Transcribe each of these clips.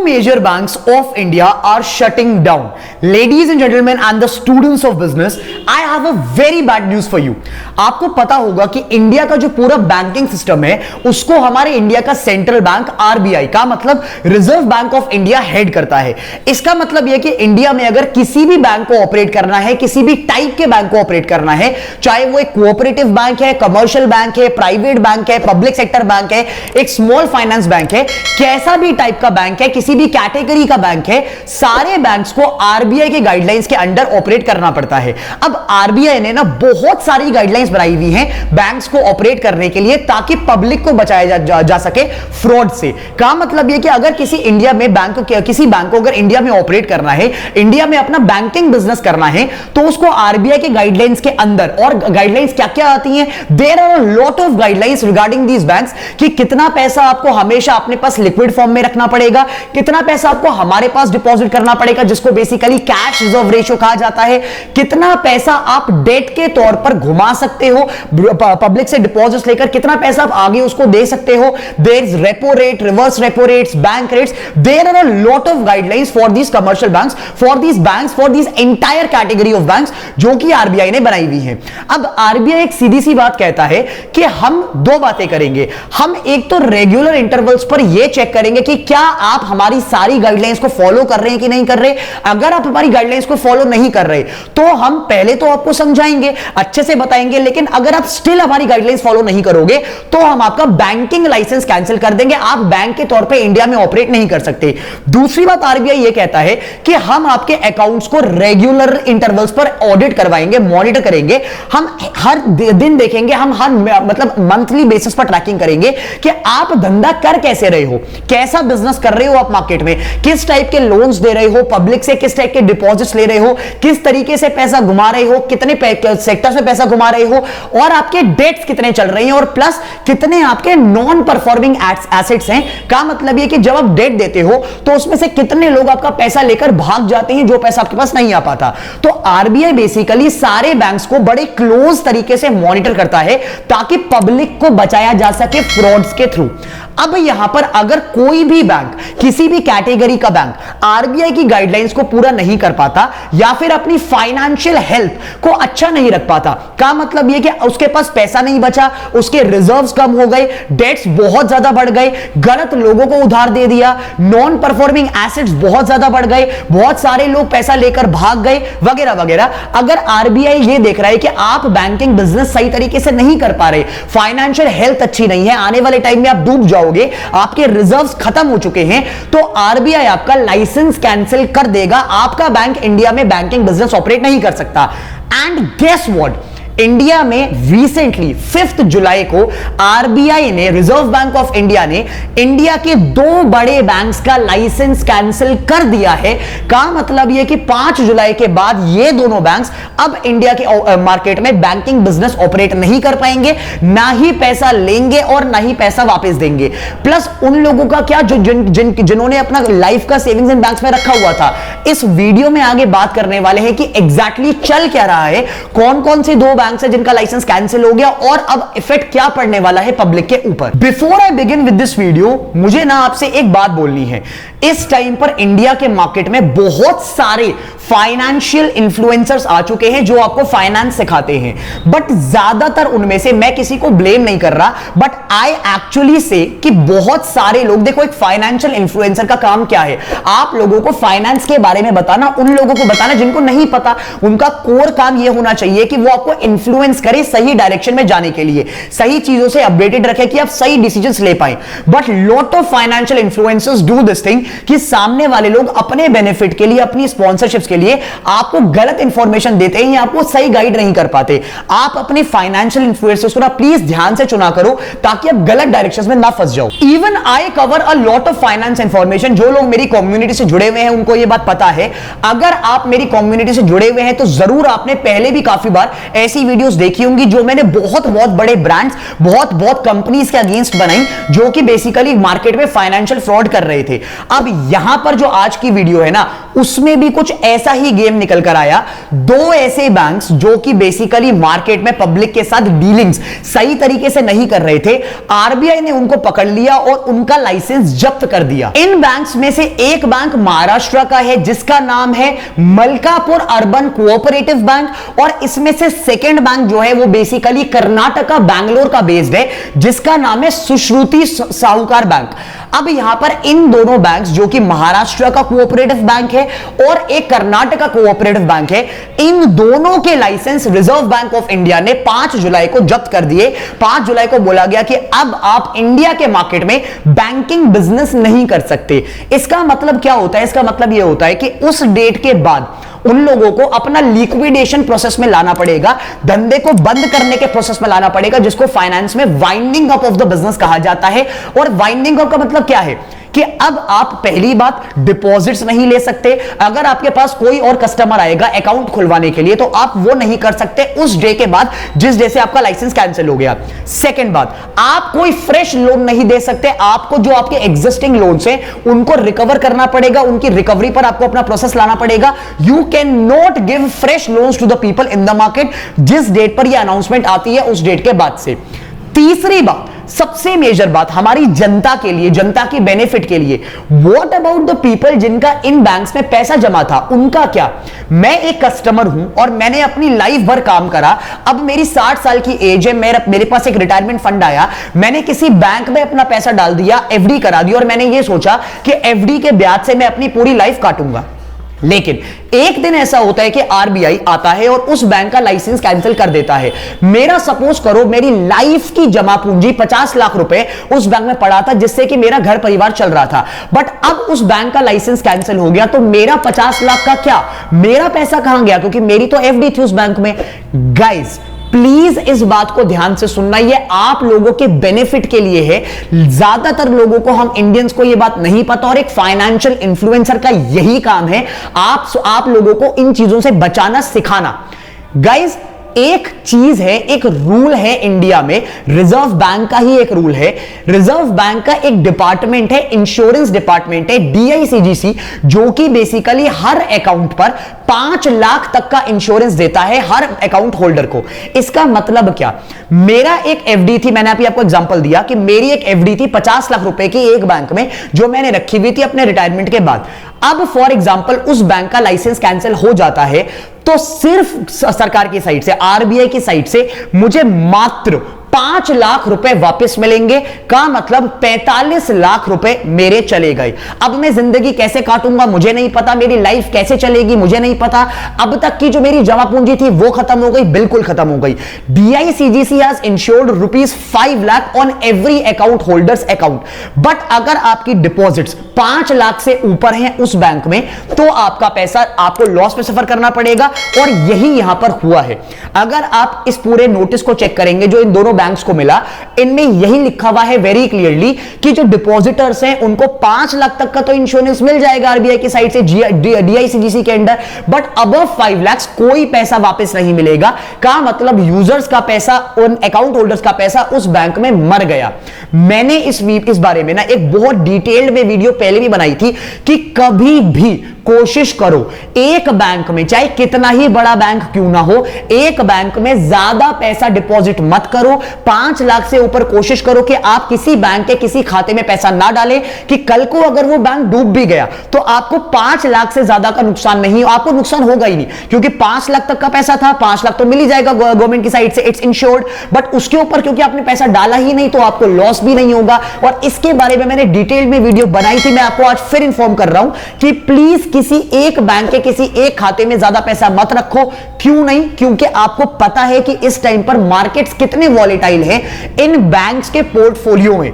major banks of India are shutting down. Ladies and gentlemen and the students of business, I have a very bad news for you. आपको पता होगा कि India का जो पूरा banking system है उसको हमारे इंडिया का सेंट्रल बैंक आरबीआई का मतलब reserve Bank of India head करता है। इसका मतलब यह कि इंडिया में अगर किसी भी बैंक को ऑपरेट करना है, किसी भी टाइप के बैंक को ऑपरेट करना है, चाहे वो एक कोऑपरेटिव बैंक है, कमर्शियल बैंक है, प्राइवेट बैंक है, पब्लिक सेक्टर बैंक है, एक स्मॉल फाइनेंस बैंक है, कैसा भी टाइप का बैंक है, किसी भी कैटेगरी का बैंक है, सारे बैंक्स को आरबीआई के गाइडलाइंस के अंडर ऑपरेट करना पड़ता है। अब आरबीआई ने ना बहुत सारी गाइडलाइंस बनाई हुई हैं बैंक्स को ऑपरेट करने के लिए ताकि पब्लिक को बचाया जा सके फ्रॉड से। का मतलब यह कि अगर किसी इंडिया में किसी बैंक को अगर इंडिया में ऑपरेट करना है, इंडिया में अपना बैंकिंग बिजनेस करना है, तो उसको आरबीआई के गाइडलाइंस के अंदर, और गाइडलाइंस क्या क्या आती हैं, there are a lot of guidelines regarding these banks कि कितना पैसा आपको हमेशा अपने पास लिक्विड फॉर्म में रखना पड़ेगा, कितना पैसा आपको हमारे पास डिपॉजिट करना पड़ेगा जिसको बेसिकली कैश रिजर्व रेशियो कहा जाता है, कितना पैसा आप डेट के तौर पर घुमा सकते हो पब्लिक से डिपॉजिट लेकर, कितना पैसा आप आगे उसको दे सकते हो, there is repo rate, reverse repo rates, bank rates, there are a lot of guidelines for these commercial banks, for these entire category of banks जो कि आरबीआई ने बनाई हुई है। अब आरबीआई एक सीधी सी बात कहता है कि हम दो बातें करेंगे, हम एक तो रेगुलर इंटरवल्स पर यह चेक करेंगे कि क्या आप हमारी सारी गाइडलाइंस को फॉलो कर रहे हैं कि नहीं कर रहे। अगर आप हमारी गाइडलाइंस को फॉलो नहीं कर रहे तो हम पहले तो आपको समझाएंगे, अच्छे से बताएंगे, लेकिन अगर आप स्टिल हमारी गाइडलाइंस फॉलो नहीं करोगे तो हम आपका बैंकिंग लाइसेंस कैंसिल कर देंगे, आप बैंक के तौर पे इंडिया में ऑपरेट नहीं कर सकते। दूसरी बात आरबीआई यह कहता है कि हम आपके अकाउंट्स को रेगुलर इंटरवल्स पर ऑडिट करवाएंगे, मॉनिटर करेंगे, हम हर दिन देखेंगे, हम हर मतलब मंथली बेसिस पर ट्रैकिंग करेंगे कि आप धंधा कर कैसे रहे हो, कैसा बिजनेस कर रहे हो आप मार्केट में, किस टाइप के लोन्स दे रहे हो पब्लिक से, किस टाइप के डिपॉजिट्स ले रहे हो, किस तरीके से पैसा घुमा रहे हो, कितने सेक्टर्स में पैसा घुमा रहे हो, और आपके डेट्स कितने चल रहे हैं, और प्लस कितने आपके नॉन परफॉर्मिंग एसेट्स हैं। का मतलब ये कि जब आप डेट देते हो तो उसमें से कितने लोग आपका पैसा लेकर भाग जाते हैं जो पैसा आपके पास नहीं आ पाता। तो आरबीआई बेसिकली सारे बैंक्स को बड़े क्लोज तरीके से मॉनिटर करता है ताकि पब्लिक को बचाया जा सके फ्रॉड्स के थ्रू। अब यहां पर अगर कोई भी बैंक, किसी भी कैटेगरी का बैंक आरबीआई की गाइडलाइंस को पूरा नहीं कर पाता या फिर अपनी फाइनेंशियल हेल्थ को अच्छा नहीं रख पाता, का मतलब यह कि उसके पास पैसा नहीं बचा, उसके रिजर्व्स कम हो गए, डेट्स बहुत ज्यादा बढ़ गए, गलत लोगों को उधार दे दिया, नॉन परफॉर्मिंग एसेट्स बहुत ज्यादा बढ़ गए, बहुत सारे लोग पैसा लेकर भाग गए वगैरह वगैरह। अगर आरबीआई यह देख रहा है कि आप बैंकिंग बिजनेस सही तरीके से नहीं कर पा रहे, फाइनेंशियल हेल्थ अच्छी नहीं है, आने वाले टाइम में आप डूब जाओगे, आपके रिजर्व्स खत्म हो चुके हैं, तो आरबीआई आपका लाइसेंस कैंसिल कर देगा, आपका बैंक इंडिया में बैंकिंग बिजनेस ऑपरेट नहीं कर सकता। एंड गेस व्हाट, इंडिया में रिसेंटली 5 जुलाई को आरबीआई ने, रिजर्व बैंक ऑफ इंडिया ने इंडिया के 2 बड़े बैंक्स का लाइसेंस कैंसिल कर दिया है। का मतलब यह कि 5 जुलाई के बाद ये दोनों बैंक्स अब इंडिया के मार्केट में बैंकिंग बिजनेस ऑपरेट नहीं कर पाएंगे, ना ही पैसा लेंगे और ना ही पैसा वापस देंगे। प्लस उन लोगों का क्या जो जिन्होंने अपना लाइफ का सेविंग्स इन बैंक्स में रखा हुआ था। इस वीडियो में आगे बात करने वाले हैं कि एग्जैक्टली चल क्या रहा है, कौन कौन से 2 बैंक से जिनका लाइसेंस कैंसिल हो गया और अब इफेक्ट क्या पड़ने वाला है पब्लिक के ऊपर। Before I begin with this video, मुझे ना आपसे एक बात बोलनी है। इस टाइम पर इंडिया के मार्केट में बहुत सारे फाइनेंशियल इन्फ्लुएंसर्स आ चुके हैं जो आपको फाइनेंस सिखाते हैं, बट ज्यादातर उनमें से, मैं किसी को ब्लेम नहीं कर रहा, बट आई एक्चुअली से कि बहुत सारे लोग, देखो एक फाइनेंशियल इन्फ्लुएंसर का काम क्या है, आप लोगों को फाइनेंस के बारे में बताना, उन लोगों को बताना जिनको नहीं पता। उनका कोर काम यह होना चाहिए कि वो आपको इन्फ्लुएंस करे सही डायरेक्शन में जाने के लिए, सही चीजों से अपडेटेड रखे कि आप सही डिसीजंस ले पाए। But lot of financial influencers do this thing कि सामने वाले लोग अपने बेनिफिट के लिए, अपनी स्पॉन्सरशिप्स के लिए आपको गलत इंफॉर्मेशन देते हैं या आपको सही गाइड नहीं कर पाते। आप अपने फाइनेंशियल इन्फ्लुएंसर्स को ना प्लीज ध्यान से चुना करो ताकि आप गलत डायरेक्शंस में ना फंस जाओ। Even I cover a lot of finance information. जो लोग मेरी कम्युनिटी से जुड़े हुए हैं उनको यह बात पता है। अगर आप मेरी कम्युनिटी से जुड़े हुए हैं तो जरूर आपने पहले भी काफी बार ऐसी वीडियोस देखी होंगी जो मैंने बहुत बहुत बड़े ब्रांड्स, बहुत बहुत कंपनीज के अगेंस्ट बनाई जो कि बेसिकली मार्केट में फाइनेंशियल फ्रॉड कर रहे थे। अब यहां पर जो आज की वीडियो है ना, उसमें भी कुछ ऐसा ही गेम निकल कर आया। दो ऐसे बैंक्स जो कि बेसिकली मार्केट में पब्लिक के साथ डीलिंग्स सही तरीके से नहीं कर रहे थे, आरबीआई ने उनको पकड़ लिया और उनका लाइसेंस जब्त कर दिया। इन बैंक्स में से एक बैंक महाराष्ट्र का है जिसका नाम है मलकापुर अर्बन कोऑपरेटिव बैंक, और इसमें से सेकंड बैंक जो है वो बेसिकली कर्नाटका बैंगलोर का बेस्ड है जिसका नाम है सुश्रुति साहूकार बैंक। अब यहां पर इन दोनों बैंक्स जो कि महाराष्ट्र का कोऑपरेटिव बैंक है और एक कर्नाटका कोऑपरेटिव बैंक है, इन दोनों के licence Reserve Bank of India ने 5 जुलाई को जब्त कर दिए। 5 जुलाई को बोला गया कि अब आप इंडिया के मार्केट में बैंकिंग बिजनेस नहीं कर सकते। इसका मतलब क्या होता है? इसका मतलब यह होता है कि उस डेट के बाद उन लोगों को अपना लिक्विडेशन प्रोसेस में लाना पड़ेगा, धंधे को बंद करने के प्रोसेस में लाना पड़ेगा, जिसको फाइनेंस में winding up of the business कहा जाता है। और वाइंडिंग अप का मतलब क्या है कि अब आप पहली बात डिपॉजिट्स नहीं ले सकते। अगर आपके पास कोई और कस्टमर आएगा अकाउंट खुलवाने के लिए तो आप वो नहीं कर सकते उस डे के बाद जिस डे से आपका लाइसेंस कैंसिल हो गया। सेकंड बात, आप कोई फ्रेश लोन नहीं दे सकते। आपको जो आपके एग्जिस्टिंग लोन्स हैं उनको रिकवर करना पड़ेगा, उनकी रिकवरी पर आपको अपना प्रोसेस लाना पड़ेगा। You can not give fresh loans to the people in the market जिस डेट पर यह अनाउंसमेंट आती है उस डेट के बाद से। तीसरी बात, सबसे मेजर बात हमारी जनता के लिए, जनता की बेनिफिट के लिए, व्हाट अबाउट द पीपल जिनका इन बैंक्स में पैसा जमा था, उनका क्या? मैं एक कस्टमर हूं और मैंने अपनी लाइफ भर काम करा, अब मेरी 60 साल की एज है, मेरे पास एक रिटायरमेंट फंड आया, मैंने किसी बैंक में अपना पैसा डाल दिया, एफडी करा दी और मैंने ये सोचा कि एफडी के ब्याज से मैं अपनी पूरी लाइफ काटूंगा। लेकिन एक दिन ऐसा होता है कि आरबीआई आता है और उस बैंक का लाइसेंस कैंसिल कर देता है। मेरा सपोज करो मेरी लाइफ की जमा पूंजी 50 लाख रुपए उस बैंक में पड़ा था जिससे कि मेरा घर परिवार चल रहा था, बट अब उस बैंक का लाइसेंस कैंसिल हो गया तो मेरा 50 लाख का क्या, मेरा पैसा कहां गया? क्योंकि मेरी तो एफडी थी उस बैंक में। गाइस प्लीज इस बात को ध्यान से सुनना, ये आप लोगों के बेनिफिट के लिए है। ज्यादातर लोगों को, हम इंडियंस को ये बात नहीं पता और एक फाइनेंशियल इन्फ्लुएंसर का यही काम है आप लोगों को इन चीजों से बचाना, सिखाना। गाइस एक चीज है, एक रूल है इंडिया में, रिजर्व बैंक का ही एक रूल है। रिजर्व बैंक का एक डिपार्टमेंट है, इंश्योरेंस डिपार्टमेंट है, डीआईसीजीसी, जो कि बेसिकली हर अकाउंट पर 5 लाख तक का इंश्योरेंस देता है हर अकाउंट होल्डर को। इसका मतलब क्या? मेरा एक एफडी थी, मैंने अभी आपको एग्जांपल दिया कि मेरी एक एफडी थी 50 लाख रुपए की एक बैंक में जो मैंने रखी हुई थी अपने रिटायरमेंट के बाद। अब फॉर एग्जांपल उस बैंक का लाइसेंस कैंसिल हो जाता है तो सिर्फ सरकार की साइड से, आरबीआई की साइड से मुझे मात्र 5 लाख रुपए वापस मिलेंगे, का मतलब 45 लाख रुपए मेरे चले गए। अब मैं जिंदगी कैसे काटूंगा मुझे नहीं पता, मेरी लाइफ कैसे चलेगी मुझे नहीं पता। अब तक की जो मेरी जमा पूंजी थी वो खत्म हो गई, बिल्कुल खत्म हो गई। DICGC has insured ₹5 lakh on every account holders account, but अगर आपकी डिपॉजिट्स 5 लाख से ऊपर हैं उस बैंक में तो आपका पैसा आपको लॉस में सफर करना पड़ेगा। और यही यहां पर हुआ है। अगर आप इस पूरे नोटिस को चेक करेंगे जो इन दोनों बैंक्स को मिला, इनमें यही लिखा हुआ है वेरी क्लियरली कि जो डिपॉजिटर्स हैं उनको 5 लाख तक का तो इंश्योरेंस मिल जाएगा आरबीआई की साइड से, डीआईसीजीसी के अंडर, बट अबव 5 लाख कोई पैसा वापस नहीं मिलेगा। का मतलब यूजर्स का पैसा, उन अकाउंट होल्डर्स का पैसा उस बैंक में मर गया। मैंने इस बारे में ना एक बहुत डिटेल्ड में वीडियो पहले भी बनाई थी कि कभी भी कोशिश करो एक बैंक में, चाहे कितना ही बड़ा बैंक क्यों ना हो, एक बैंक में ज्यादा पैसा डिपॉजिट मत करो। 5 लाख से ऊपर कोशिश करो कि आप किसी बैंक के किसी खाते में पैसा ना डालें कि कल को अगर वो बैंक डूब भी गया तो आपको 5 लाख से ज्यादा का नुकसान नहीं, आपको नुकसान होगा ही नहीं, क्योंकि 5 लाख तक का पैसा था, 5 लाख तो मिल ही जाएगा गवर्नमेंट की साइड से, इट्स इंश्योर्ड। बट उसके ऊपर क्योंकि आपने पैसा डाला ही नहीं तो आपको लॉस भी नहीं होगा। और इसके बारे में मैंने डिटेल में वीडियो बनाई थी, मैं आपको आज फिर इंफॉर्म कर रहा हूं कि प्लीज किसी एक बैंक के किसी एक खाते में ज्यादा पैसा मत रखो। क्यों नहीं? क्योंकि आपको पता है कि इस टाइम पर मार्केट्स कितने वॉलेटाइल हैं। इन बैंक्स के पोर्टफोलियो में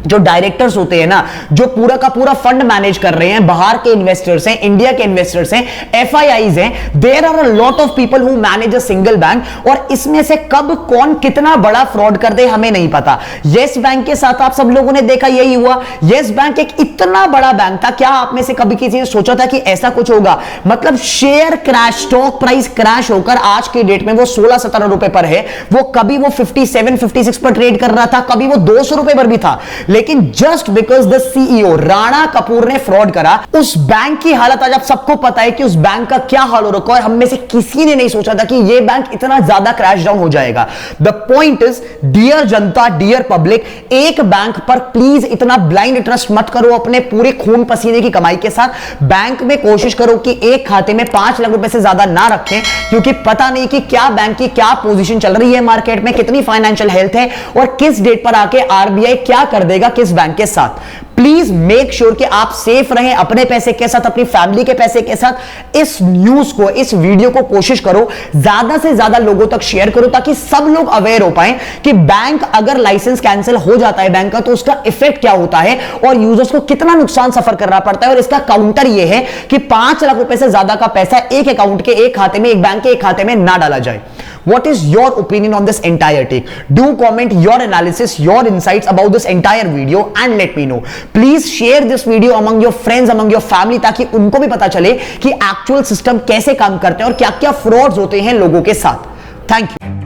जो डायरेक्टर्स होते हैं ना, जो पूरा का पूरा फंड मैनेज कर रहे हैं, बाहर के इन्वेस्टर्स हैं, इंडिया के इन्वेस्टर्स हैं, एफआईआईज हैं, there are a lot of people who manage a single bank, और इसमें से कब कौन कितना बड़ा फ्रॉड कर दे हमें नहीं पता। येस बैंक के साथ आप सब लोगों ने देखा यही हुआ। येस बैंक एक इतना बड़ा बैंक था, क्या आप में से कभी किसी ने सोचा था कि ऐसा कुछ होगा? मतलब share crash, stock price crash होकर आज के डेट में वो 16-17 रुपए पर है। वो कभी वो 57-56 पर ट्रेड कर रहा था, कभी वो 200 रुपए पर भी था। लेकिन just because the CEO Rana Kapoor ने फ्रॉड करा, उस बैंक की हालत आज आप सबको पता है कि उस बैंक का क्या हाल हो रखा है। हम में से किसी ने नहीं सोचा था कि यह बैंक इतना ज्यादा क्रैश डाउन हो जाएगा। The point is, dear Janata, dear public, एक बैंक पर प्लीज इतना ब्लाइंड ट्रस्ट मत करो अपने पूरे खून पसीने की कमाई के साथ। बैंक में कोशिश करो कि एक खाते में 5 लाख रुपए से ज्यादा ना रखें, क्योंकि पता नहीं कि क्या बैंक की क्या पोजीशन चल रही है मार्केट में, कितनी फाइनेंशियल हेल्थ है, और किस डेट पर आके आरबीआई क्या कर देगा किस बैंक के साथ। प्लीज मेक श्योर कि आप सेफ रहें अपने पैसे के साथ, अपनी फैमिली के पैसे के साथ। इस न्यूज को, इस वीडियो को कोशिश करो ज्यादा से ज्यादा लोगों तक शेयर करो, ताकि सब लोग अवेयर हो पाए कि बैंक अगर लाइसेंस कैंसिल हो जाता है बैंक का तो उसका इफेक्ट क्या होता है और यूजर्स को कितना नुकसान सफर करना पड़ता है। और इसका काउंटर यह है कि 5 लाख रुपए से ज्यादा का पैसा एक अकाउंट के, एक खाते में, एक बैंक के एक खाते में ना डाला जाए। What is your opinion on this entire take? Do comment your analysis, your insights about this entire video and let me know. Please share this video among your friends, among your family, ताकि उनको भी पता चले कि actual system कैसे काम करते हैं और क्या क्या फ्रॉड्स होते हैं लोगों के साथ। Thank you.